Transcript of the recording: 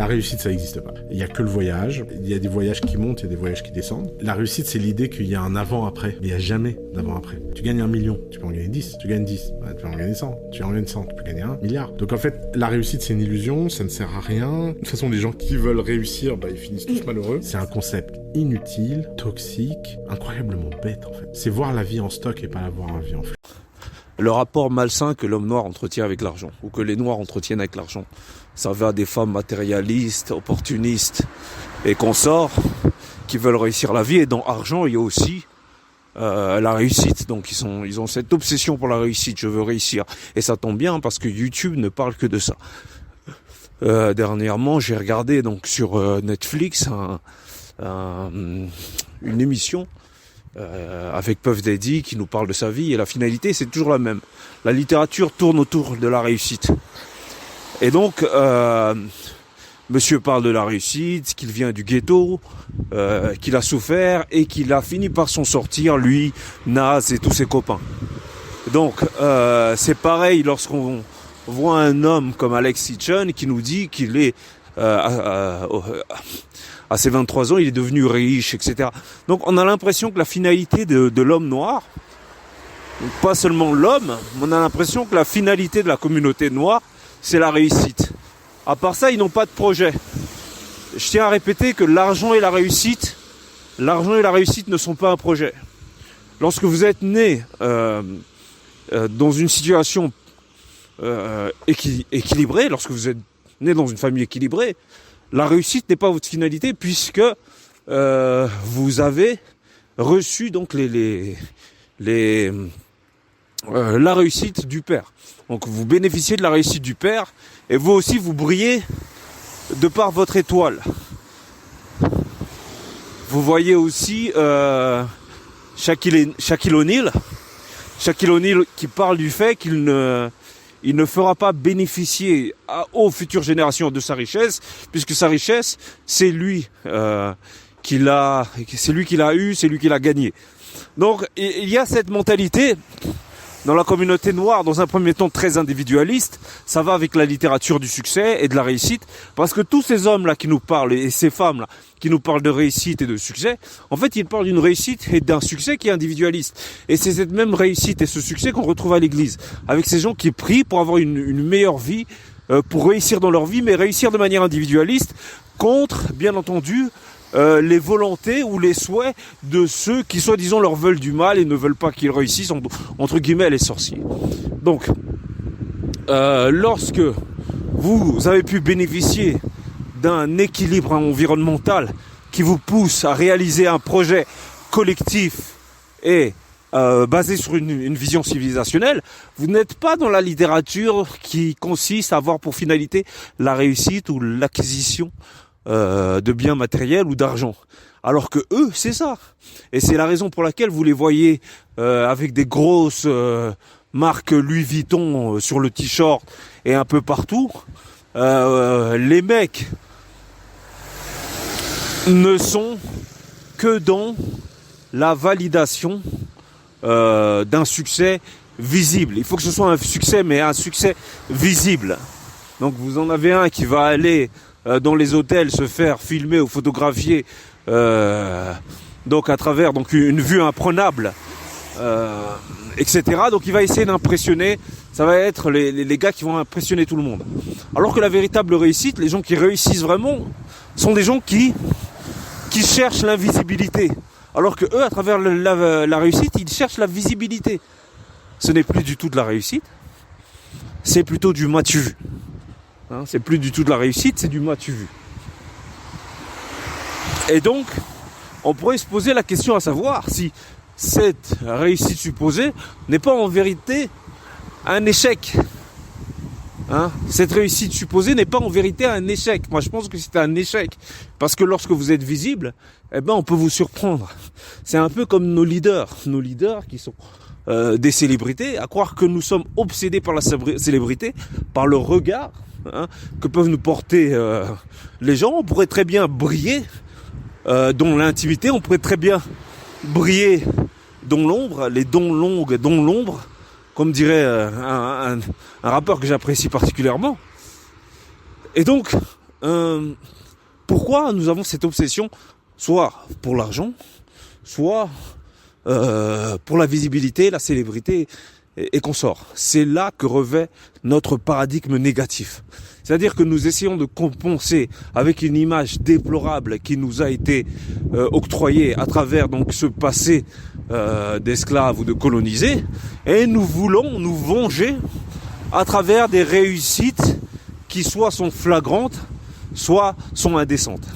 La réussite, ça n'existe pas. Il n'y a que le voyage. Il y a des voyages qui montent, il y a des voyages qui descendent. La réussite, c'est l'idée qu'il y a un avant-après. Mais il n'y a jamais d'avant-après. Tu gagnes 1 million, tu peux en gagner 10. Tu gagnes 10, tu peux en gagner 100. Tu en gagnes 100, tu peux gagner 1 milliard. Donc en fait, la réussite, c'est une illusion, ça ne sert à rien. De toute façon, les gens qui veulent réussir, ils finissent tous malheureux. C'est un concept inutile, toxique, incroyablement bête en fait. C'est voir la vie en stock et pas la voir en vie en flux. Le rapport malsain que l'homme noir entretient avec l'argent, ou que les noirs entretiennent avec l'argent. Ça va des femmes matérialistes, opportunistes et consorts qui veulent réussir la vie. Et dans argent, il y a aussi la réussite. Donc ils ont cette obsession pour la réussite. Je veux réussir. Et ça tombe bien parce que YouTube ne parle que de ça. Dernièrement, j'ai regardé donc sur Netflix une émission avec Puff Daddy qui nous parle de sa vie, et la finalité c'est toujours la même. La littérature tourne autour de la réussite. Et donc monsieur parle de la réussite, qu'il vient du ghetto, qu'il a souffert et qu'il a fini par s'en sortir, lui, Nas et tous ses copains. Donc c'est pareil lorsqu'on voit un homme comme Alex Hitchens qui nous dit qu'il est à ses 23 ans, il est devenu riche, etc. Donc on a l'impression que la finalité de l'homme noir, pas seulement l'homme, on a l'impression que la finalité de la communauté noire, c'est la réussite. À part ça, ils n'ont pas de projet. Je tiens à répéter que l'argent et la réussite ne sont pas un projet. Lorsque vous êtes né dans une situation équilibrée, lorsque vous êtes né dans une famille équilibrée, la réussite n'est pas votre finalité puisque vous avez reçu donc la réussite du père. Donc vous bénéficiez de la réussite du père et vous aussi vous brillez de par votre étoile. Vous voyez aussi Shaquille O'Neal qui parle du fait qu'il ne fera pas bénéficier aux futures générations de sa richesse, puisque sa richesse, c'est lui qui l'a eu, c'est lui qui l'a gagné. Donc il y a cette mentalité dans la communauté noire, dans un premier temps très individualiste. Ça va avec la littérature du succès et de la réussite, parce que tous ces hommes-là qui nous parlent, et ces femmes-là qui nous parlent de réussite et de succès, en fait ils parlent d'une réussite et d'un succès qui est individualiste. Et c'est cette même réussite et ce succès qu'on retrouve à l'église, avec ces gens qui prient pour avoir une meilleure vie, pour réussir dans leur vie, mais réussir de manière individualiste, contre, bien entendu, les volontés ou les souhaits de ceux qui soi-disant leur veulent du mal et ne veulent pas qu'ils réussissent, entre guillemets les sorciers. Donc lorsque vous avez pu bénéficier d'un équilibre environnemental qui vous pousse à réaliser un projet collectif et basé sur une vision civilisationnelle, vous n'êtes pas dans la littérature qui consiste à avoir pour finalité la réussite ou l'acquisition de biens matériels ou d'argent. Alors que eux, c'est ça. Et c'est la raison pour laquelle vous les voyez avec des grosses marques Louis Vuitton sur le t-shirt et un peu partout. Les mecs ne sont que dans la validation d'un succès visible. Il faut que ce soit un succès, mais un succès visible. Donc vous en avez un qui va aller dans les hôtels se faire filmer ou photographier donc à travers donc une vue imprenable, etc. Donc il va essayer d'impressionner. Ça va être les gars qui vont impressionner tout le monde. Alors que la véritable réussite, les gens qui réussissent vraiment, sont des gens qui cherchent l'invisibilité. Alors que eux, à travers la réussite, ils cherchent la visibilité. Ce n'est plus du tout de la réussite, c'est plutôt du m'as-tu vu. Hein, c'est plus du tout de la réussite, c'est du m'as-tu vu. Et donc, on pourrait se poser la question à savoir si cette réussite supposée n'est pas en vérité un échec. Hein, cette réussite supposée n'est pas en vérité un échec. Moi, je pense que c'est un échec. Parce que lorsque vous êtes visible, on peut vous surprendre. C'est un peu comme nos leaders qui sont des célébrités, à croire que nous sommes obsédés par la célébrité, par le regard que peuvent nous porter les gens. On pourrait très bien briller dans l'intimité, on pourrait très bien briller dans l'ombre, les dons longues dans l'ombre, comme dirait un rappeur que j'apprécie particulièrement. Et donc, pourquoi nous avons cette obsession, soit pour l'argent, soit pour la visibilité, la célébrité et consorts. C'est là que revêt notre paradigme négatif. C'est-à-dire que nous essayons de compenser avec une image déplorable qui nous a été octroyée à travers donc ce passé d'esclaves ou de colonisés, et nous voulons nous venger à travers des réussites qui soit sont flagrantes, soit sont indécentes.